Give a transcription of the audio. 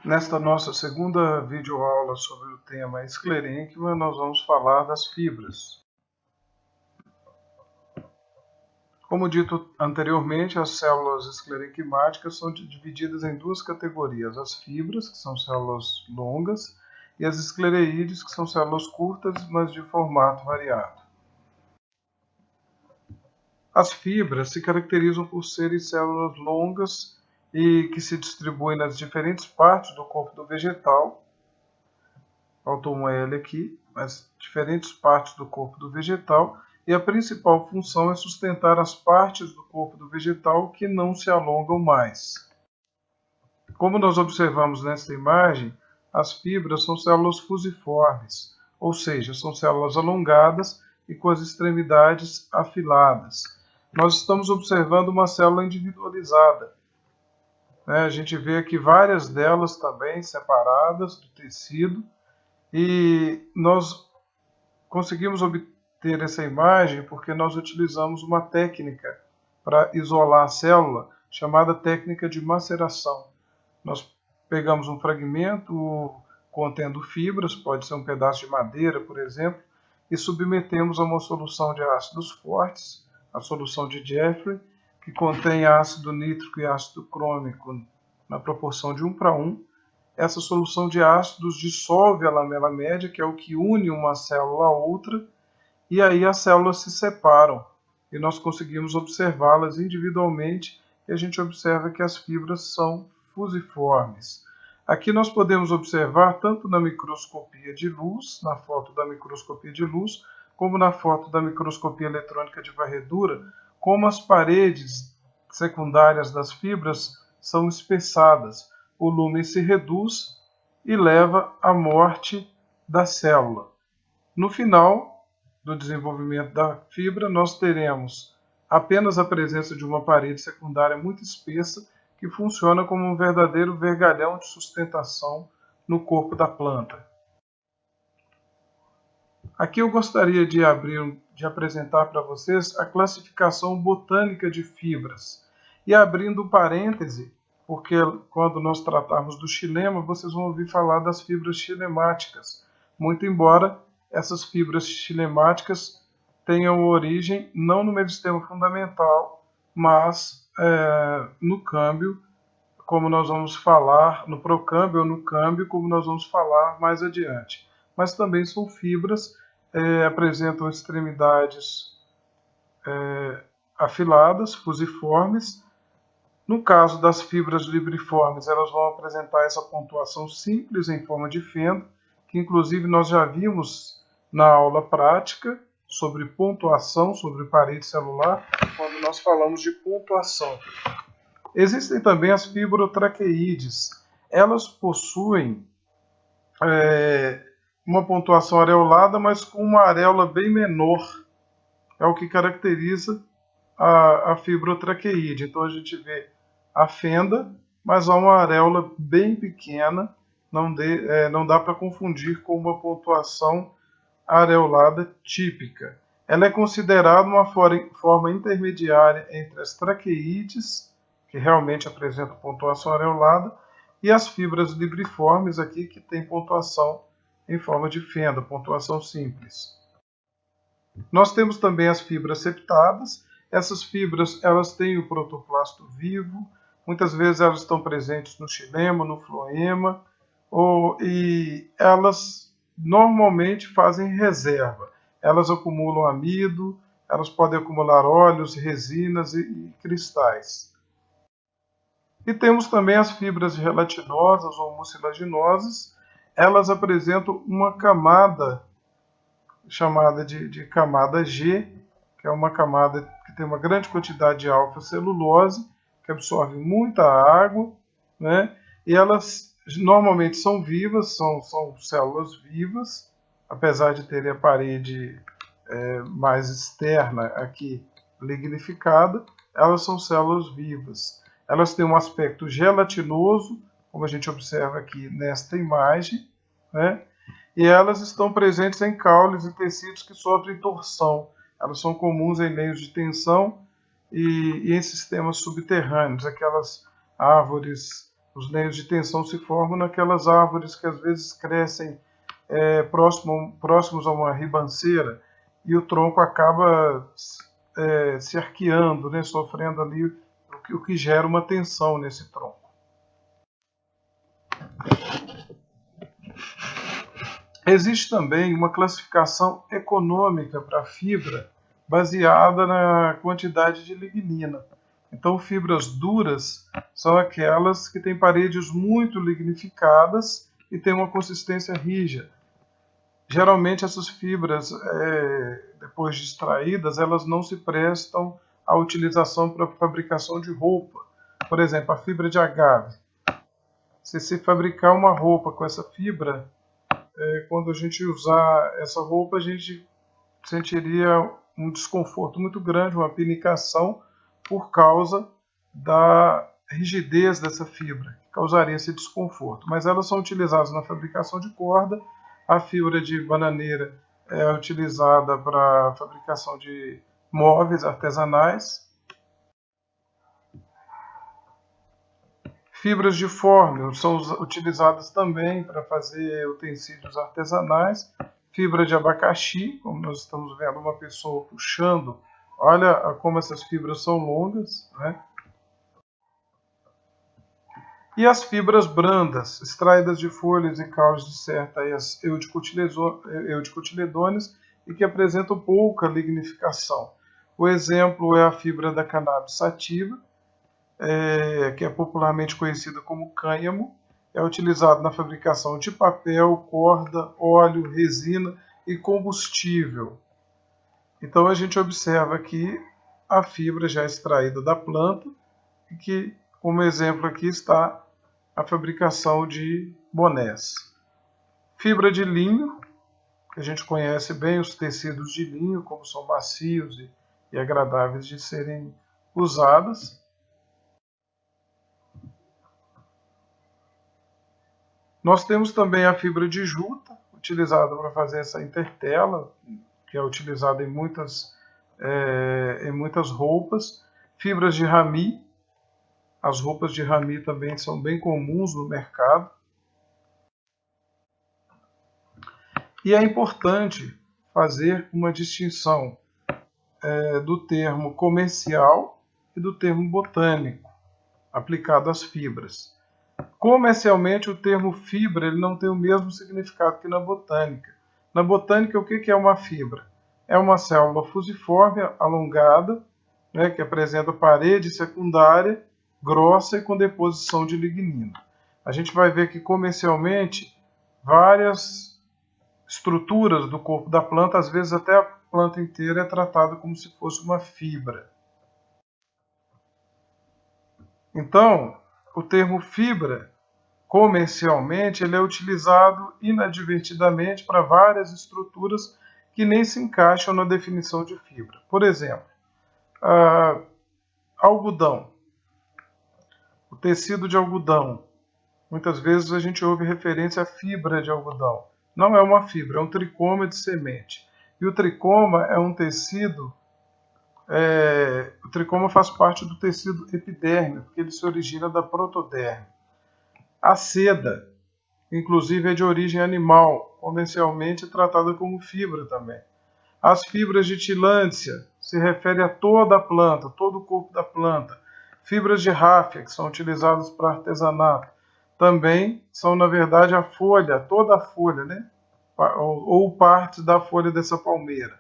Nesta nossa segunda videoaula sobre o tema esclerênquima, nós vamos falar das fibras. Como dito anteriormente, as células esclerenquimáticas são divididas em duas categorias: as fibras, que são células longas, e as esclereídes, que são células curtas, mas de formato variado. As fibras se caracterizam por serem células longas e que se distribuem nas diferentes partes do corpo do vegetal. Faltou uma L aqui, mas diferentes partes do corpo do vegetal, e a principal função é sustentar as partes do corpo do vegetal que não se alongam mais. Como nós observamos nesta imagem, as fibras são células fusiformes, ou seja, são células alongadas e com as extremidades afiladas. Nós estamos observando uma célula individualizada. A gente vê aqui várias delas também separadas do tecido, e nós conseguimos obter essa imagem porque nós utilizamos uma técnica para isolar a célula, chamada técnica de maceração. Nós pegamos um fragmento contendo fibras, pode ser um pedaço de madeira, por exemplo, e submetemos a uma solução de ácidos fortes, a solução de Jeffrey, que contém ácido nítrico e ácido crômico na proporção de 1:1. Essa solução de ácidos dissolve a lamela média, que é o que une uma célula a outra, e aí as células se separam, e nós conseguimos observá-las individualmente, e a gente observa que as fibras são fusiformes. Aqui nós podemos observar, tanto na microscopia de luz, na foto da microscopia de luz, como na foto da microscopia eletrônica de varredura, como as paredes secundárias das fibras são espessadas. O lúmen se reduz e leva à morte da célula. No final do desenvolvimento da fibra, nós teremos apenas a presença de uma parede secundária muito espessa, que funciona como um verdadeiro vergalhão de sustentação no corpo da planta. Aqui eu gostaria de apresentar para vocês a classificação botânica de fibras. E abrindo um parêntese, porque quando nós tratarmos do xilema, vocês vão ouvir falar das fibras xilemáticas, muito embora essas fibras xilemáticas tenham origem não no meristema fundamental, mas no câmbio, como nós vamos falar, no procâmbio ou no câmbio, como nós vamos falar mais adiante. Mas também são fibras, apresentam extremidades afiladas, fusiformes. No caso das fibras libriformes, elas vão apresentar essa pontuação simples em forma de fenda, que inclusive nós já vimos na aula prática sobre pontuação, sobre parede celular, quando nós falamos de pontuação. Existem também as fibrotraqueídes. Elas possuem uma pontuação areolada, mas com uma areola bem menor. É o que caracteriza a fibrotraqueíde. Então a gente vê a fenda, mas há uma areola bem pequena, não dá para confundir com uma pontuação areolada típica. Ela é considerada uma forma intermediária entre as traqueídes, que realmente apresentam pontuação areolada, e as fibras libriformes aqui, que tem pontuação em forma de fenda, pontuação simples. Nós temos também as fibras septadas. Essas fibras, elas têm o protoplasto vivo, muitas vezes elas estão presentes no xilema, no floema, e elas normalmente fazem reserva. Elas acumulam amido, elas podem acumular óleos, resinas e cristais. E temos também as fibras gelatinosas ou mucilaginosas. Elas apresentam uma camada chamada de camada G, que é uma camada que tem uma grande quantidade de alfa-celulose, que absorvem muita água, né? E elas normalmente são vivas, são células vivas, apesar de terem a parede mais externa aqui lignificada, elas são células vivas. Elas têm um aspecto gelatinoso, como a gente observa aqui nesta imagem, né? E elas estão presentes em caules e tecidos que sofrem torção. Elas são comuns em meios de tensão e em sistemas subterrâneos. Aquelas árvores, os meios de tensão se formam naquelas árvores que às vezes crescem próximos a uma ribanceira e o tronco acaba se arqueando, né, sofrendo ali o que gera uma tensão nesse tronco. Existe também uma classificação econômica para a fibra baseada na quantidade de lignina. Então, fibras duras são aquelas que têm paredes muito lignificadas e têm uma consistência rígida. Geralmente, essas fibras, depois de extraídas, elas não se prestam à utilização para a fabricação de roupa. Por exemplo, a fibra de agave. Se se fabricar uma roupa com essa fibra, quando a gente usar essa roupa, a gente sentiria um desconforto muito grande, uma pinicação, por causa da rigidez dessa fibra, que causaria esse desconforto. Mas elas são utilizadas na fabricação de corda. A fibra de bananeira é utilizada para a fabricação de móveis artesanais. Fibras de fórmio são utilizadas também para fazer utensílios artesanais. Fibra de abacaxi, como nós estamos vendo uma pessoa puxando. Olha como essas fibras são longas, né? E as fibras brandas, extraídas de folhas e caules de certas eudicotiledones e que apresentam pouca lignificação. O exemplo é a fibra da cannabis sativa, que é popularmente conhecida como cânhamo, é utilizado na fabricação de papel, corda, óleo, resina e combustível. Então a gente observa aqui a fibra já extraída da planta, e que, como exemplo aqui, está a fabricação de bonés. Fibra de linho, que a gente conhece bem os tecidos de linho, como são macios e agradáveis de serem usadas. Nós temos também a fibra de juta, utilizada para fazer essa intertela, que é utilizada em muitas roupas. Fibras de rami, as roupas de rami também são bem comuns no mercado. E é importante fazer uma distinção do termo comercial e do termo botânico, aplicado às fibras. Comercialmente, o termo fibra ele não tem o mesmo significado que na botânica. Na botânica, o que é uma fibra? É uma célula fusiforme, alongada, né, que apresenta parede secundária, grossa e com deposição de lignina. A gente vai ver que comercialmente, várias estruturas do corpo da planta, às vezes até a planta inteira é tratada como se fosse uma fibra. Então, o termo fibra, comercialmente, ele é utilizado inadvertidamente para várias estruturas que nem se encaixam na definição de fibra. Por exemplo, algodão. O tecido de algodão. Muitas vezes a gente ouve referência à fibra de algodão. Não é uma fibra, é um tricoma de semente. E o tricoma é um tecido... o tricoma faz parte do tecido epidérmico, porque ele se origina da protoderme. A seda, inclusive, é de origem animal, comercialmente tratada como fibra também. As fibras de tilândsia se refere a toda a planta, todo o corpo da planta. Fibras de ráfia, que são utilizadas para artesanato, também são, na verdade, a folha, toda a folha, né? Ou partes da folha dessa palmeira.